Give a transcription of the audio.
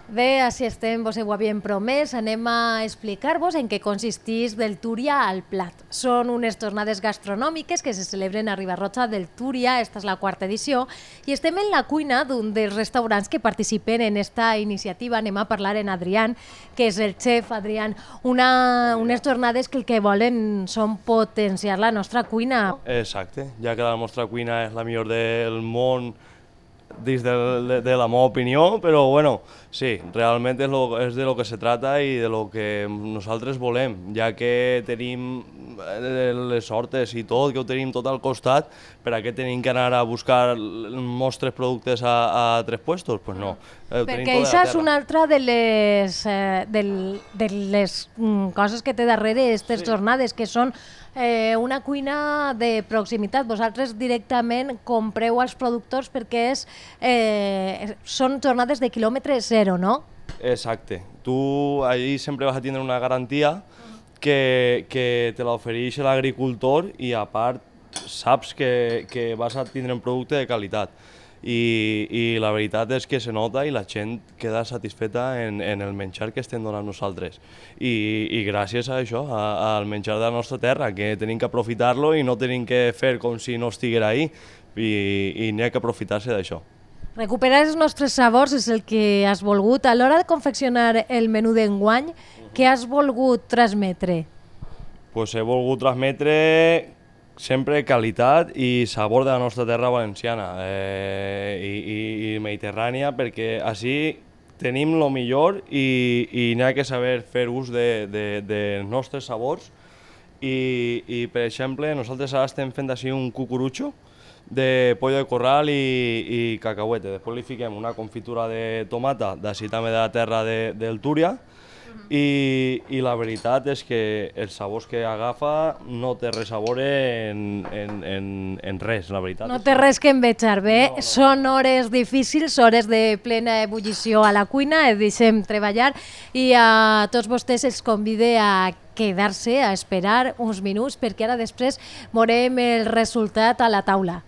Bé, així estem, vos ho havíem promès, anem a explicar-vos en què consisteix del Túria al plat. Són unes jornades gastronòmiques que se celebren a Riba-roja del Túria, esta és la quarta edició, i estem en la cuina d'un dels restaurants que participen en esta iniciativa. Anem a parlar en Adrián, que és el xef. Adrián, unes jornades que el que volen són potenciar la nostra cuina. Exacte, ja que la nostra cuina és la millor del món dins de la meva opinió, però bueno, sí, realment és de lo que se trata i de lo que nosaltres volem, ja que tenim les hortes i tot, que ho tenim tot al costat, per a què tenim que anar a buscar els nostres productes a tres puestos? Pues no. Perquè això és una altra de les coses que té darrere aquestes jornades, que són una cuina de proximitat. Vosaltres directament compreu als productors perquè són jornades de quilòmetre zero, no? Exacte. Tu allí sempre vas a tindre una garantia que te l'ofereix l'agricultor i a part saps que vas a tindre un producte de qualitat. I la veritat és que se nota i la gent queda satisfeta en el menjar que estem donant nosaltres. I gràcies a això, al menjar de la nostra terra, que tenim que aprofitar-lo i no tenim que fer com si no estiguera ahí, i n'hi ha que aprofitar-se d'això. Recuperar els nostres sabors és el que has volgut. A l'hora de confeccionar el menú d'enguany, què has volgut transmetre? Pues he volgut transmetre sempre qualitat i sabor de la nostra terra valenciana i mediterrània, perquè així tenim el millor i n'hi ha que saber fer ús dels nostres sabors i per exemple, nosaltres ara estem fent així un cucurutxo de pollo de corral i cacahuete. Després li fiquem una confitura de tomata, d'ací també de la terra del Túria, i la veritat és que els sabors que agafa no té res a veure en res, la veritat. No té res que envejar, bé? No. Són hores difícils, hores de plena ebullició a la cuina, deixem treballar, i a tots vostès els convide a quedar-se, a esperar uns minuts, perquè ara després veurem el resultat a la taula.